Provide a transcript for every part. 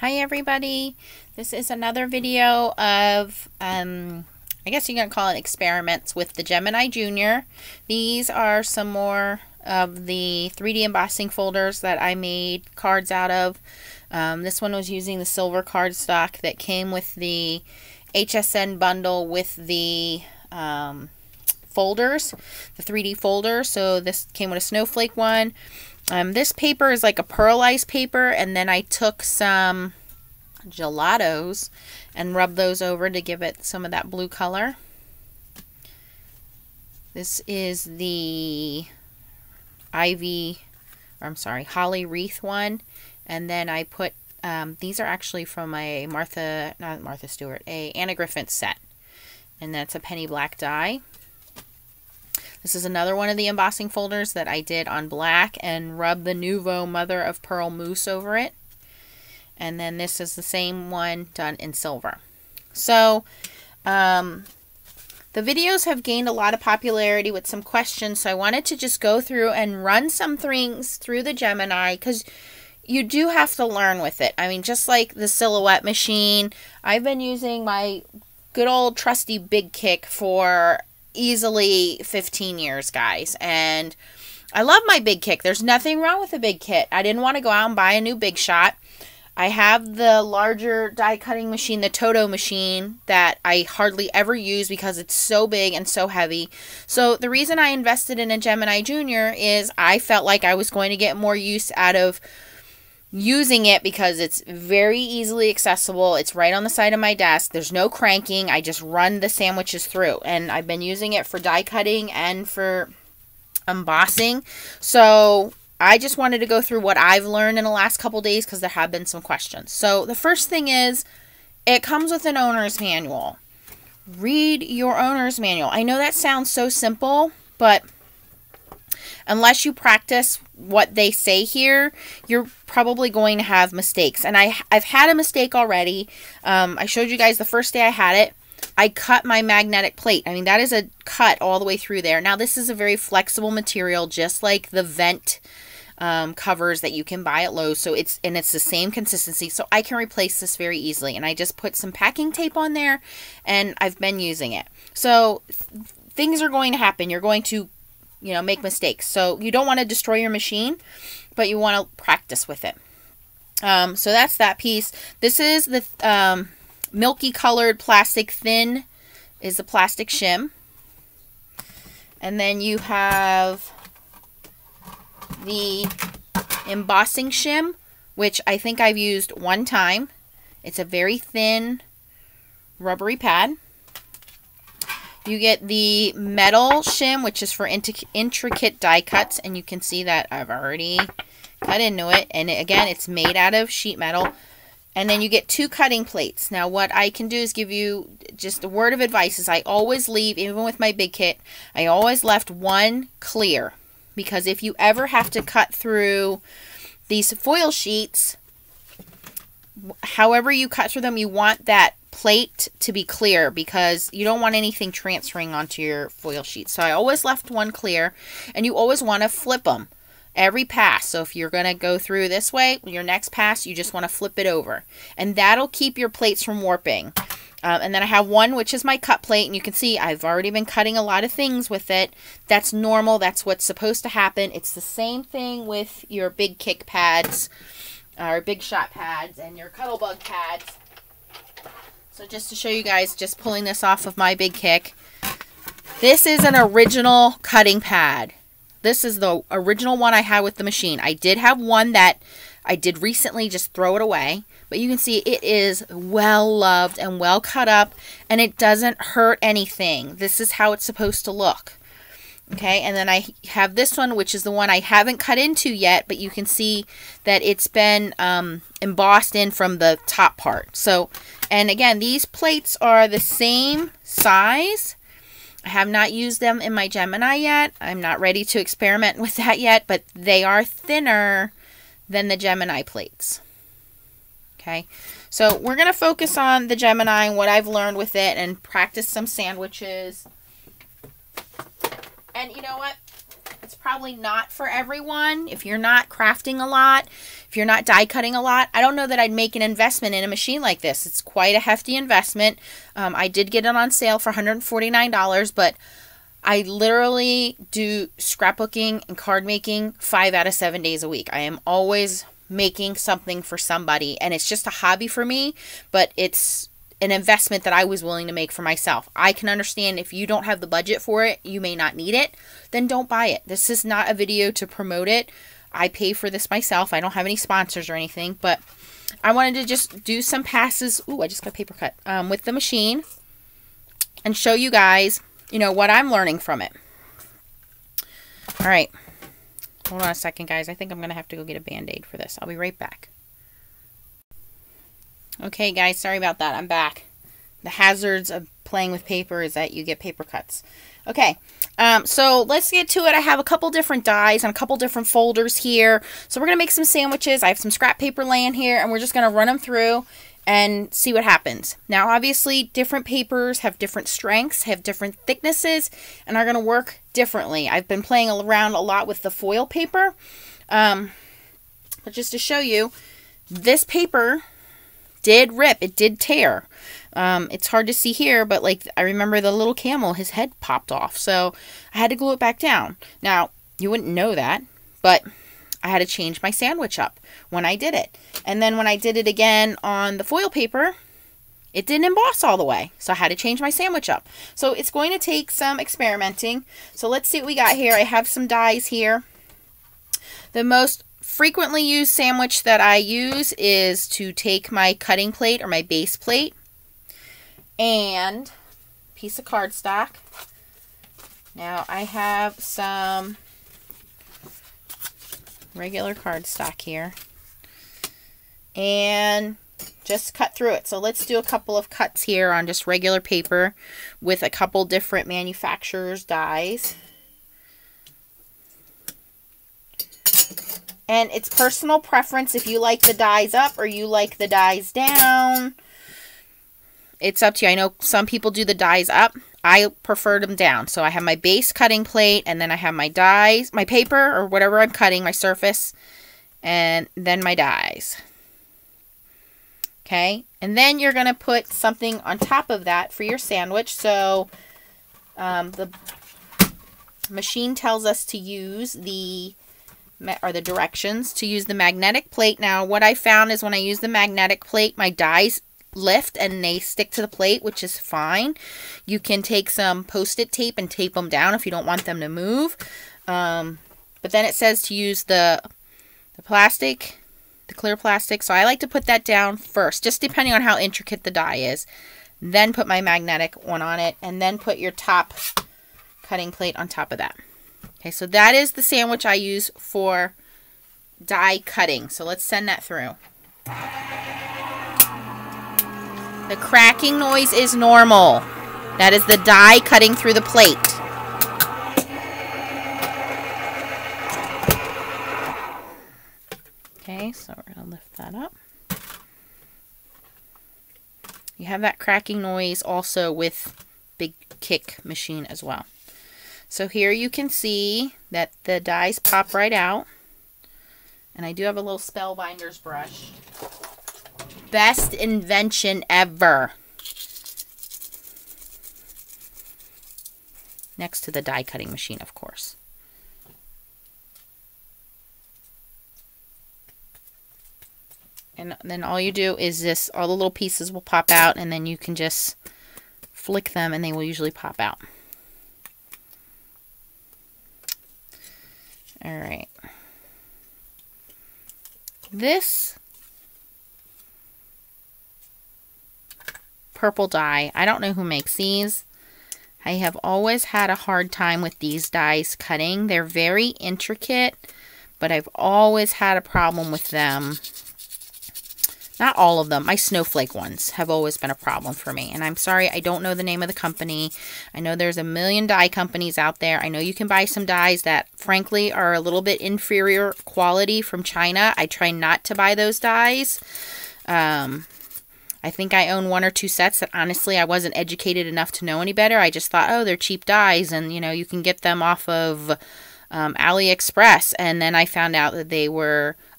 Hi everybody, this is another video of, I guess you're going to call it experiments with the Gemini Junior. These are some more of the 3D embossing folders that I made cards out of. This one was using the silver cardstock that came with the HSN bundle with the folders, the 3D folder. So this came with a snowflake one. This paper is like a pearlized paper, and then I took some gelatos and rubbed those over to give it some of that blue color. This is the holly wreath one, and then I put these are actually from a Anna Griffith set, and that's a penny black die. This is another one of the embossing folders that I did on black and rubbed the Nouveau Mother of Pearl mousse over it. And then this is the same one done in silver. So, the videos have gained a lot of popularity with some questions, so I wanted to just go through and run some things through the Gemini, because you do have to learn with it. I mean, just like the silhouette machine, I've been using my good old trusty Big Kick for easily 15 years, guys, and I love my Big Kick. There's nothing wrong with the Big Kit. I didn't want to go out and buy a new Big Shot. I have the larger die cutting machine, the Toto machine, that I hardly ever use because it's so big and so heavy. So the reason I invested in a Gemini Junior is I felt like I was going to get more use out of using it because it's very easily accessible. It's right on the side of my desk. There's no cranking. I just run the sandwiches through, and I've been using it for die cutting and for embossing. So I just wanted to go through what I've learned in the last couple days because there have been some questions. So the first thing is, it comes with an owner's manual. Read your owner's manual. I know that sounds so simple, but unless you practice what they say here, you're probably going to have mistakes. And I've had a mistake already. I showed you guys the first day I had it. I cut my magnetic plate. I mean, that is a cut all the way through there. Now, this is a very flexible material, just like the vent covers that you can buy at Lowe's. So it's the same consistency. So I can replace this very easily. And I just put some packing tape on there, and I've been using it. So things are going to happen. You're going to make mistakes. So you don't want to destroy your machine, but you want to practice with it. So that's that piece. This is the milky colored plastic thin is the plastic shim. And then you have the embossing shim, which I think I've used one time. It's a very thin rubbery pad. You get the metal shim, which is for intricate die cuts, and you can see that I've already cut into it. And again, it's made out of sheet metal. And then you get 2 cutting plates. Now, what I can do is give you just a word of advice is I always leave, even with my Big Kit, I always left one clear. Because if you ever have to cut through these foil sheets, however you cut through them, you want that plate to be clear because you don't want anything transferring onto your foil sheet. So I always left one clear, and you always want to flip them every pass. So if you're going to go through this way, your next pass, you just want to flip it over, and that'll keep your plates from warping. And then I have one, which is my cut plate, and you can see I've already been cutting a lot of things with it. That's normal. That's what's supposed to happen. It's the same thing with your Big Kick pads, or Big Shot pads, and your Cuttlebug pads. So just to show you guys, just pulling this off of my Big Kick, this is an original cutting pad. This is the original one I had with the machine. I did have one that I did recently just throw it away, but you can see it is well loved and well cut up, and it doesn't hurt anything. This is how it's supposed to look. Okay, and then I have this one, which is the one I haven't cut into yet, but you can see that it's been embossed in from the top part. So, and again, these plates are the same size. I have not used them in my Gemini yet. I'm not ready to experiment with that yet, but they are thinner than the Gemini plates. Okay, so we're going to focus on the Gemini and what I've learned with it and practice some sandwiches. And you know what? it's probably not for everyone. If you're not crafting a lot, if you're not die cutting a lot, I don't know that I'd make an investment in a machine like this. It's quite a hefty investment. I did get it on sale for $149, but I literally do scrapbooking and card making 5 out of 7 days a week. I am always making something for somebody, and it's just a hobby for me, but it's an investment that I was willing to make for myself. I can understand if you don't have the budget for it, you may not need it, then don't buy it. This is not a video to promote it. I pay for this myself. I don't have any sponsors or anything, but I wanted to just do some passes. Ooh, I just got a paper cut with the machine and show you guys, you know, what I'm learning from it. All right. Hold on a second, guys. I think I'm going to have to go get a Band-Aid for this. I'll be right back. Okay, guys. Sorry about that. I'm back. The hazards of playing with paper is that you get paper cuts. Okay. So let's get to it. I have a couple different dies and a couple different folders here. So we're going to make some sandwiches. I have some scrap paper laying here, and we're just going to run them through and see what happens. Now, obviously, different papers have different strengths, have different thicknesses, and are going to work differently. I've been playing around a lot with the foil paper. But just to show you, this paper did rip. It did tear. It's hard to see here, but like I remember the little camel, his head popped off. So I had to glue it back down. Now, you wouldn't know that, but I had to change my sandwich up when I did it. And then when I did it again on the foil paper, it didn't emboss all the way. So I had to change my sandwich up. So it's going to take some experimenting. So let's see what we got here. I have some dies here. The most frequently used sandwich that I use is to take my cutting plate or my base plate and a piece of cardstock. Now I have some regular cardstock here and just cut through it. So let's do a couple of cuts here on just regular paper with a couple different manufacturers' dies. And it's personal preference if you like the dies up or you like the dies down. It's up to you. I know some people do the dies up. I prefer them down. So I have my base cutting plate, and then I have my dies, my paper, or whatever I'm cutting, my surface, and then my dies. Okay? And then you're going to put something on top of that for your sandwich. So the machine tells us to use the directions to use the magnetic plate. Now, what I found is when I use the magnetic plate, my dies lift and they stick to the plate, which is fine. You can take some Post-it tape and tape them down if you don't want them to move. But then it says to use the plastic, the clear plastic. So I like to put that down first, just depending on how intricate the die is. Then put my magnetic one on it, and then put your top cutting plate on top of that. Okay, so that is the sandwich I use for die cutting. So let's send that through. The cracking noise is normal. That is the die cutting through the plate. Okay, so we're going to lift that up. You have that cracking noise also with Big Kick machine as well. So here you can see that the dies pop right out. And I do have a little Spellbinders brush. Best invention ever. Next to the die cutting machine, of course. And then all you do is this, all the little pieces will pop out, and then you can just flick them and they will usually pop out. All right. This purple die, I don't know who makes these. I have always had a hard time with these dies cutting. They're very intricate, but I've always had a problem with them. Not all of them. My snowflake ones have always been a problem for me. And I'm sorry, I don't know the name of the company. I know there's a million die companies out there. I know you can buy some dies that, frankly, are a little bit inferior quality from China. I try not to buy those dies. I think I own 1 or 2 sets that, honestly, I wasn't educated enough to know any better. I just thought, oh, they're cheap dies, and, you know, you can get them off of AliExpress, and then I found out that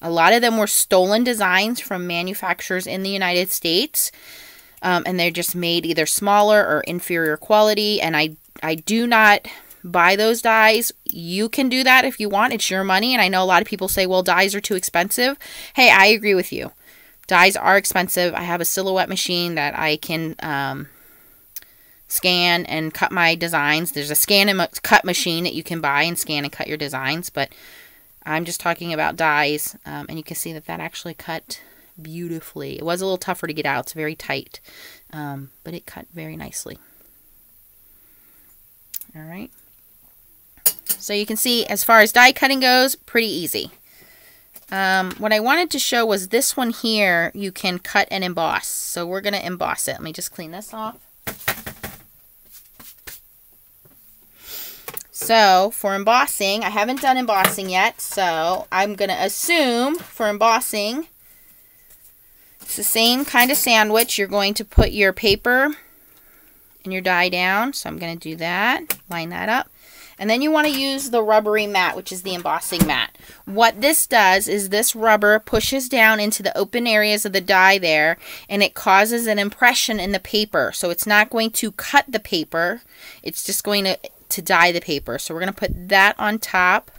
a lot of them were stolen designs from manufacturers in the United States, and they're just made either smaller or inferior quality, and I do not buy those dies. You can do that if you want. It's your money, and I know a lot of people say, well, dies are too expensive. Hey, I agree with you. Dies are expensive. I have a silhouette machine that I can scan and cut my designs. There's a scan and cut machine that you can buy and scan and cut your designs, but I'm just talking about dies, and you can see that actually cut beautifully. It was a little tougher to get out. It's very tight, but it cut very nicely. All right. So you can see, as far as die cutting goes, pretty easy. What I wanted to show was this one here. You can cut and emboss. So we're going to emboss it. Let me just clean this off. So for embossing, I haven't done embossing yet, so I'm going to assume for embossing, it's the same kind of sandwich. You're going to put your paper and your die down. So I'm going to do that, line that up. And then you want to use the rubbery mat, which is the embossing mat. What this does is this rubber pushes down into the open areas of the die there, and it causes an impression in the paper. So it's not going to cut the paper. It's just going to dye the paper. So we're going to put that on top.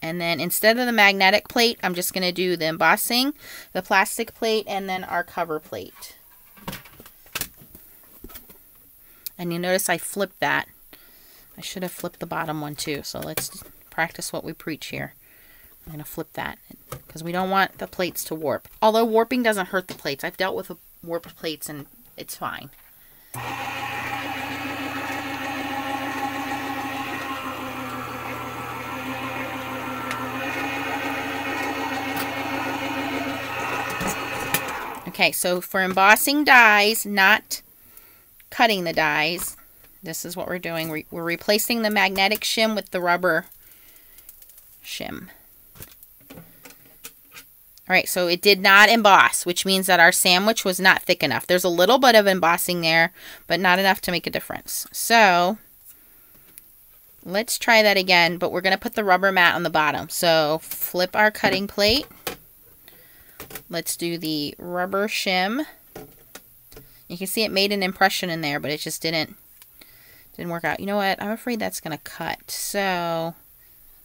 And then instead of the magnetic plate, I'm just going to do the embossing, the plastic plate, and then our cover plate. And you notice I flipped that. I should have flipped the bottom one too. So let's practice what we preach here. I'm going to flip that because we don't want the plates to warp. Although warping doesn't hurt the plates. I've dealt with warped plates and it's fine. Okay, so for embossing dies, not cutting the dies, this is what we're doing. We're replacing the magnetic shim with the rubber shim. Alright, so it did not emboss, which means that our sandwich was not thick enough. There's a little bit of embossing there, but not enough to make a difference. So, let's try that again, but we're going to put the rubber mat on the bottom. So, flip our cutting plate. Let's do the rubber shim. You can see it made an impression in there, but it just didn't work out. You know what? I'm afraid that's going to cut. So,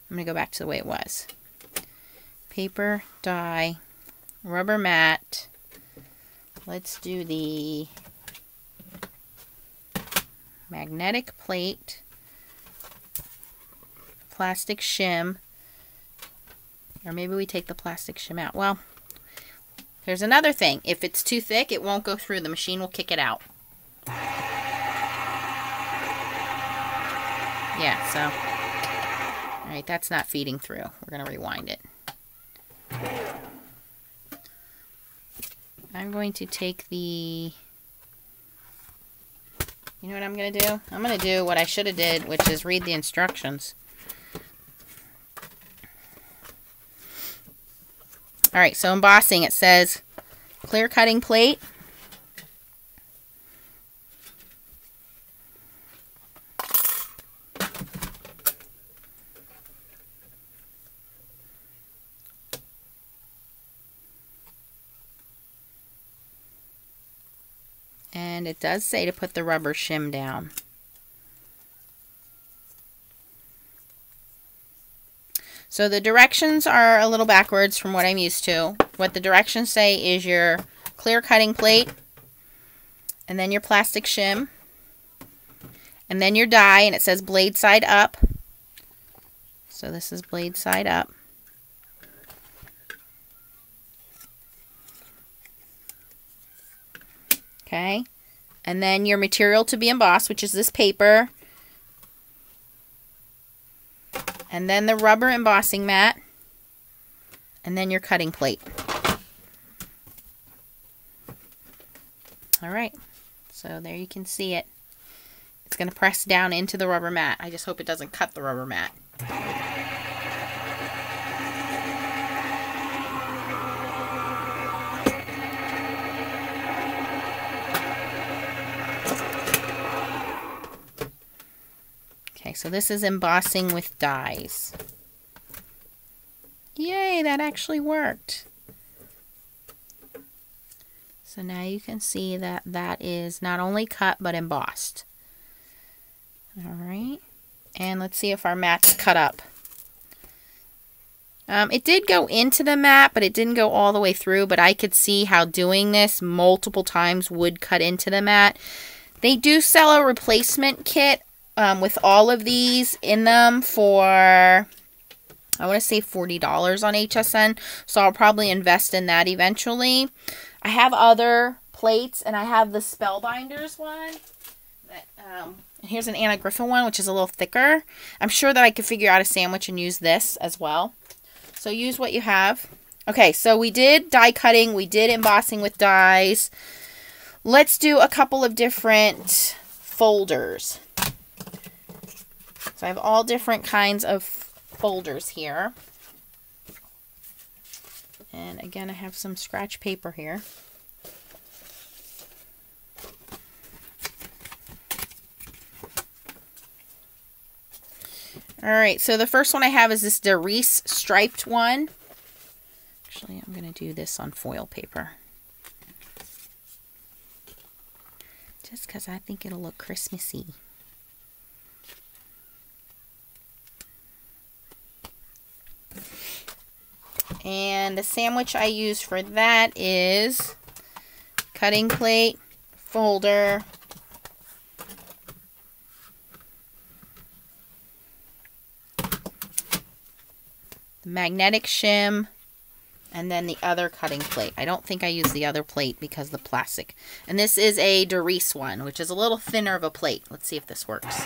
I'm going to go back to the way it was. Paper, die, rubber mat. Let's do the magnetic plate, plastic shim, or maybe we take the plastic shim out. Well, here's another thing. If it's too thick, it won't go through. The machine will kick it out. Yeah, so, all right, that's not feeding through. We're going to rewind it. I'm going to take the, you know what I'm going to do? I'm going to do what I should have did, which is read the instructions. Alright, so embossing, it says clear cutting plate. And it does say to put the rubber shim down. So the directions are a little backwards from what I'm used to. What the directions say is your clear cutting plate, and then your plastic shim, and then your die, and it says blade side up. So this is blade side up. Okay, and then your material to be embossed, which is this paper, and then the rubber embossing mat, and then your cutting plate. Alright, so there you can see it. It's going to press down into the rubber mat. I just hope it doesn't cut the rubber mat. Okay, so this is embossing with dies. Yay, that actually worked. So now you can see that that is not only cut but embossed. All right, and let's see if our mat's cut up. It did go into the mat, but it didn't go all the way through, but I could see how doing this multiple times would cut into the mat. They do sell a replacement kit with all of these in them for, I want to say $40 on HSN, so I'll probably invest in that eventually. I have other plates, and I have the Spellbinders one. Here's an Anna Griffin one, which is a little thicker. I'm sure that I could figure out a sandwich and use this as well. So use what you have. Okay, so we did die cutting. We did embossing with dies. Let's do a couple of different folders. So I have all different kinds of folders here. And again, I have some scratch paper here. Alright, so the first one I have is this Darice striped one. Actually, I'm going to do this on foil paper. Just because I think it'll look Christmassy. And the sandwich I use for that is cutting plate, folder, the magnetic shim, and then the other cutting plate. I don't think I use the other plate because of the plastic. And this is a Darice one, which is a little thinner of a plate. Let's see if this works.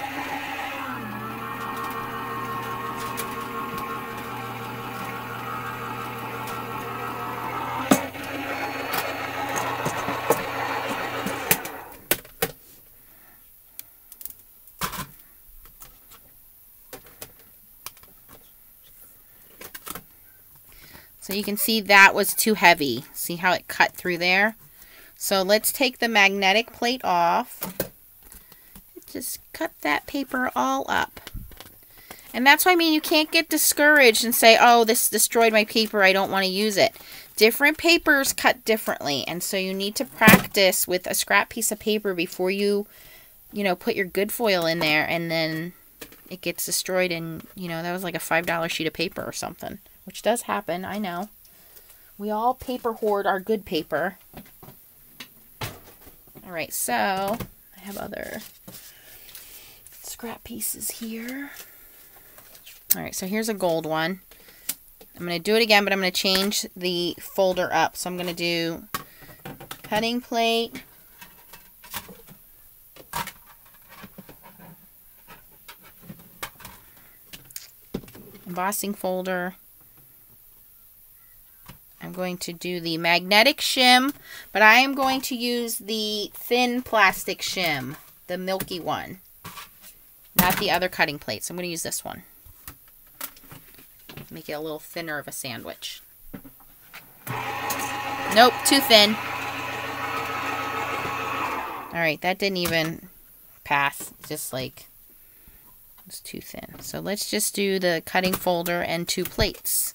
So you can see that was too heavy. See how it cut through there? So let's take the magnetic plate off. Just cut that paper all up. And that's what I mean, you can't get discouraged and say, oh, this destroyed my paper, I don't want to use it. Different papers cut differently, and so you need to practice with a scrap piece of paper before you put your good foil in there, and then it gets destroyed, and, that was like a $5 sheet of paper or something. Which does happen, I know. We all paper hoard our good paper. Alright, so I have other scrap pieces here. Alright, so here's a gold one. I'm going to do it again, but I'm going to change the folder up. So I'm going to do cutting plate, embossing folder. I'm going to do the magnetic shim, but I am going to use the thin plastic shim, the milky one, not the other cutting plate. So I'm going to use this one. Make it a little thinner of a sandwich. Nope, too thin. Alright, that didn't even pass. Just like, it's too thin. So let's just do the cutting folder and 2 plates.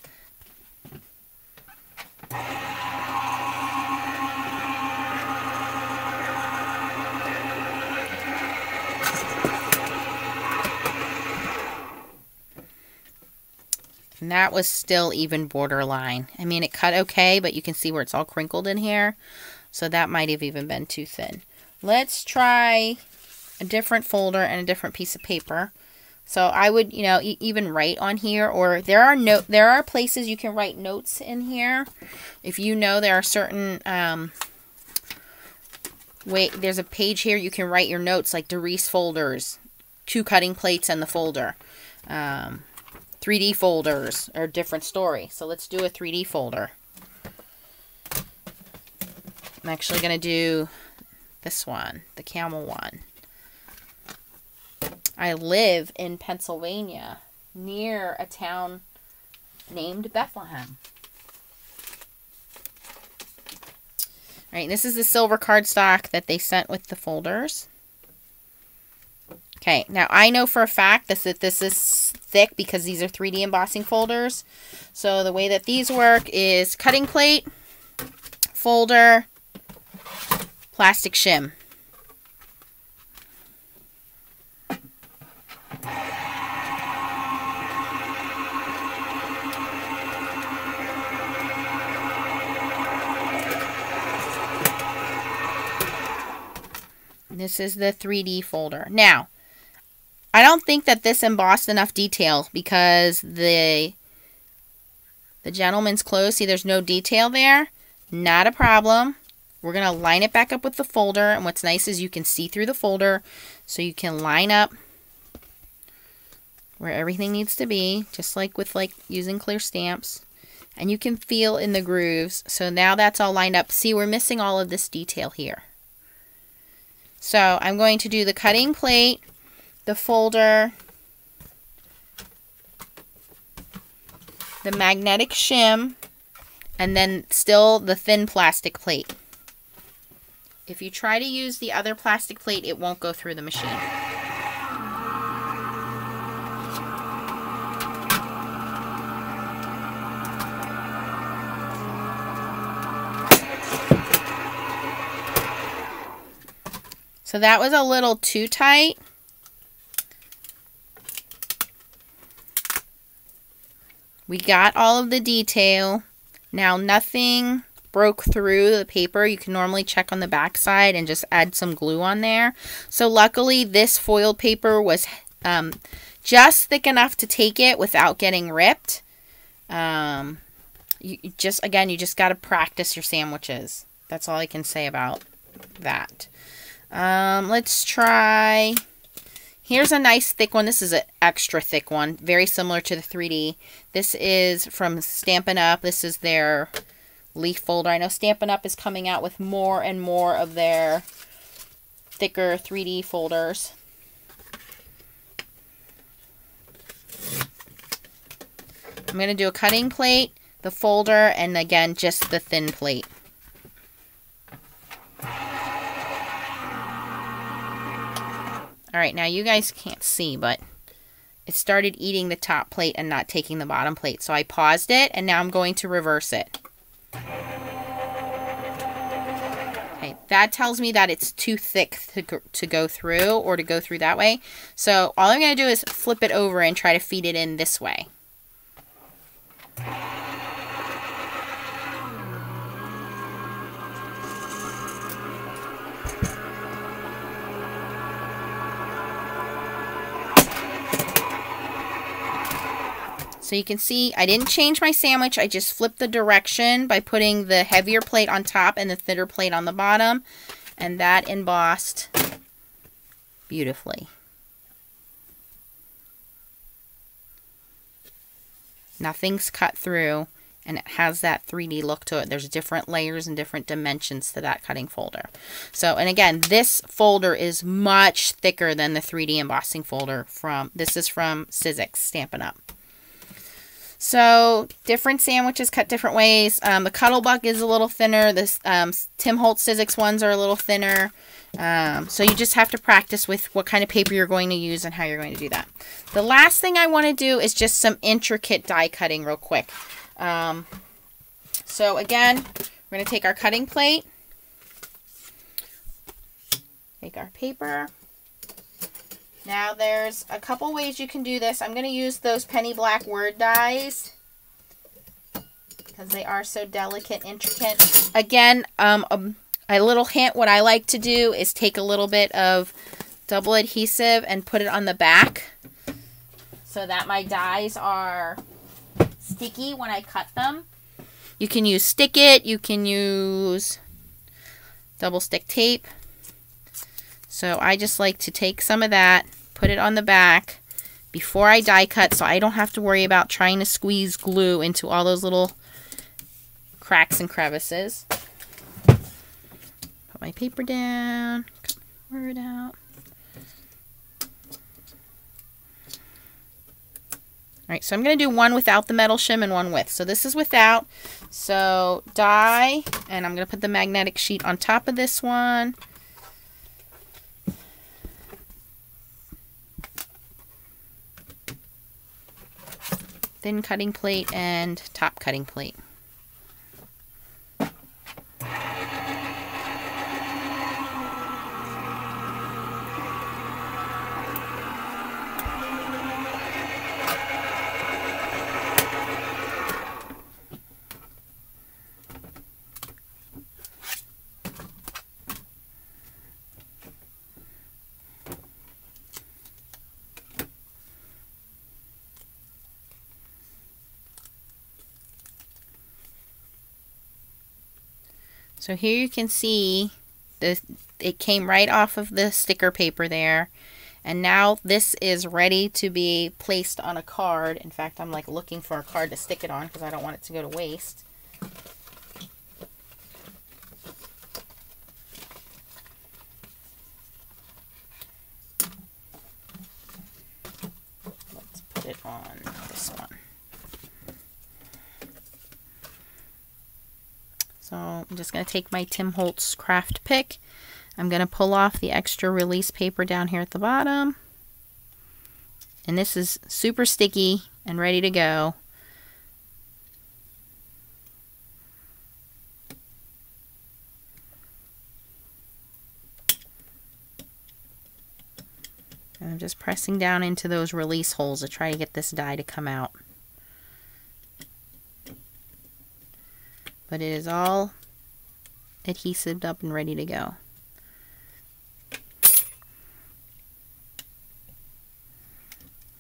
And that was still even borderline. I mean, it cut okay, but you can see where it's all crinkled in here. So that might have even been too thin. Let's try a different folder and a different piece of paper. So I would, even write on here, or there are places you can write notes in here. If there are certain, there's a page here you can write your notes, like Darice folders, 2 cutting plates and the folder. 3D folders are a different story. So let's do a 3D folder. I'm actually going to do this one, the camel one. I live in Pennsylvania, near a town named Bethlehem. All right, this is the silver cardstock that they sent with the folders. Okay, now I know for a fact that this is thick because these are 3D embossing folders. So the way that these work is cutting plate, folder, plastic shim. This is the 3D folder. Now, I don't think that this embossed enough detail because the gentleman's clothes, see there's no detail there. Not a problem. We're going to line it back up with the folder. And what's nice is you can see through the folder. So you can line up where everything needs to be. Just like with using clear stamps. And you can feel in the grooves. So now that's all lined up. See, we're missing all of this detail here. So I'm going to do the cutting plate, the folder, the magnetic shim, and then still the thin plastic plate. If you try to use the other plastic plate, it won't go through the machine. So that was a little too tight. We got all of the detail. Now nothing broke through the paper. You can normally check on the back side and just add some glue on there. So luckily this foiled paper was just thick enough to take it without getting ripped. You just got to practice your sandwiches. That's all I can say about that. Let's try, here's a nice thick one. This is an extra thick one, very similar to the 3D. This is from Stampin' Up. This is their leaf folder. I know Stampin' Up is coming out with more and more of their thicker 3D folders. I'm going to do a cutting plate, the folder, and again, just the thin plate. Alright, now you guys can't see, but it started eating the top plate and not taking the bottom plate. So I paused it, and now I'm going to reverse it. Okay, that tells me that it's too thick to go through, or to go through that way. So all I'm going to do is flip it over and try to feed it in this way. So you can see I didn't change my sandwich. I just flipped the direction by putting the heavier plate on top and the thinner plate on the bottom. And that embossed beautifully. Nothing's cut through, and it has that 3D look to it. There's different layers and different dimensions to that cutting folder. So, and again, this folder is much thicker than the 3D embossing folder this is from Sizzix, Stampin' Up. So, different sandwiches cut different ways. The Cuddlebuck is a little thinner. This Tim Holtz Sizzix ones are a little thinner. So you just have to practice with what kind of paper you're going to use and how you're going to do that. The last thing I want to do is just some intricate die cutting real quick. So again, we're going to take our cutting plate, take our paper. Now there's a couple ways you can do this. I'm going to use those penny black word dies because they are so delicate, intricate. Again, a little hint, what I like to do is take a little bit of double adhesive and put it on the back so that my dies are sticky when I cut them. You can use Stick It, you can use double stick tape. So I just like to take some of that, put it on the back before I die cut so I don't have to worry about trying to squeeze glue into all those little cracks and crevices. Put my paper down, cut my word out. Alright, so I'm going to do one without the metal shim and one with. So this is without. So die, and I'm going to put the magnetic sheet on top of this one. thin cutting plate and top cutting plate. So here you can see it came right off of the sticker paper there. And now this is ready to be placed on a card. In fact, I'm like looking for a card to stick it on because I don't want it to go to waste. Let's put it on this one. So I'm just going to take my Tim Holtz craft pick. I'm going to pull off the extra release paper down here at the bottom. And this is super sticky and ready to go. And I'm just pressing down into those release holes to try to get this die to come out. But it is all adhesived up and ready to go.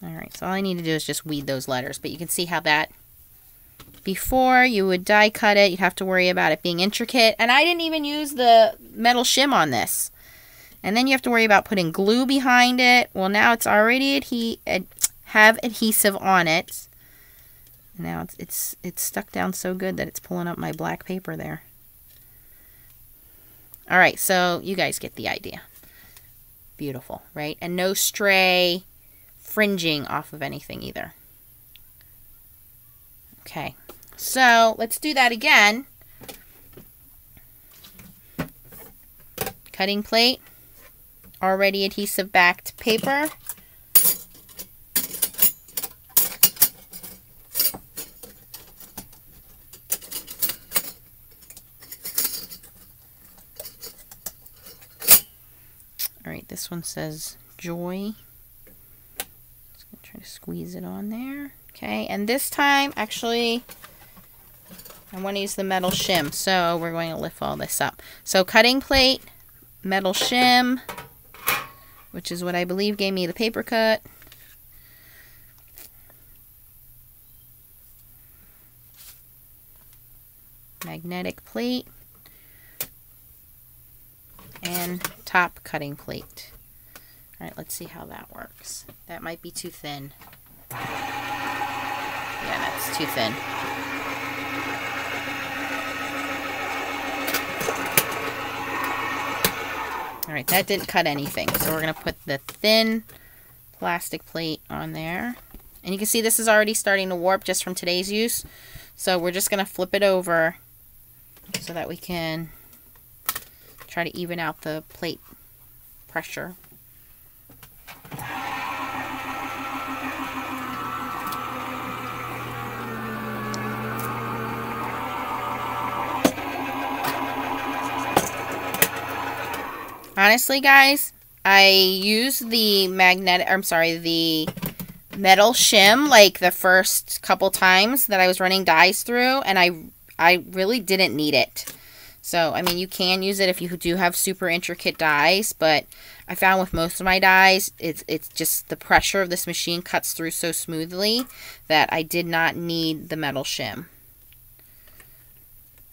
Alright, so all I need to do is just weed those letters. But you can see how that, before you would die cut it, you'd have to worry about it being intricate. And I didn't even use the metal shim on this. And then you have to worry about putting glue behind it. Well, now it's already have adhesive on it. Now it's stuck down so good that it's pulling up my black paper there. All right, so you guys get the idea. Beautiful, right? And no stray fringing off of anything either. Okay, so let's do that again. Cutting plate, already adhesive backed paper. Alright, this one says Joy. Just going to try to squeeze it on there. Okay, and this time, actually, I want to use the metal shim, so we're going to lift all this up. So cutting plate, metal shim, which is what I believe gave me the paper cut. Magnetic plate. And top cutting plate. Alright, let's see how that works. That might be too thin. Yeah, that's too thin. Alright, that didn't cut anything. So we're going to put the thin plastic plate on there. And you can see this is already starting to warp just from today's use. So we're just going to flip it over so that we can try to even out the plate pressure. Honestly, guys, I used the the metal shim like the first couple times that I was running dies through, and I really didn't need it. So, I mean, you can use it if you do have super intricate dies, but I found with most of my dies, it's just the pressure of this machine cuts through so smoothly that I did not need the metal shim.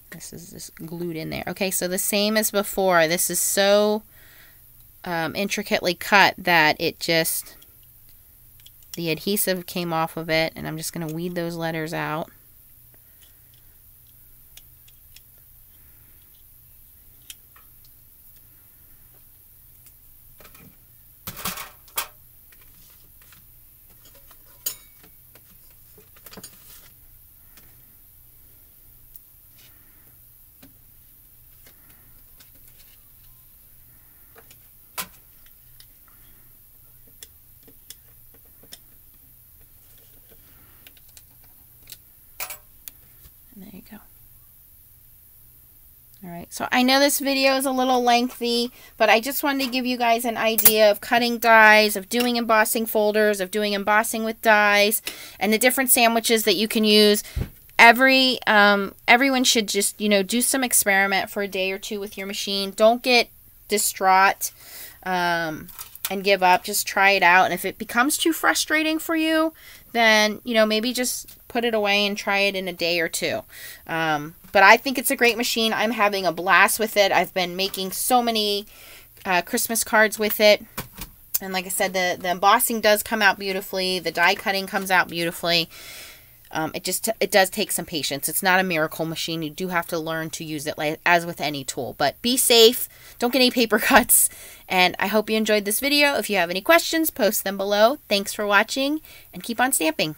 This is just glued in there. Okay, so the same as before. This is so intricately cut that it just, the adhesive came off of it, and I'm just going to weed those letters out. All right, so I know this video is a little lengthy, but I just wanted to give you guys an idea of cutting dies, of doing embossing folders, of doing embossing with dies, and the different sandwiches that you can use. Everyone should just, you know, do some experiment for a day or two with your machine. Don't get distraught and give up. Just try it out, and if it becomes too frustrating for you, then, you know, maybe just put it away and try it in a day or two. But I think it's a great machine. I'm having a blast with it. I've been making so many Christmas cards with it. And like I said, the embossing does come out beautifully. The die cutting comes out beautifully. It does take some patience. It's not a miracle machine. You do have to learn to use it as with any tool. But be safe. Don't get any paper cuts. And I hope you enjoyed this video. If you have any questions, post them below. Thanks for watching, and keep on stamping.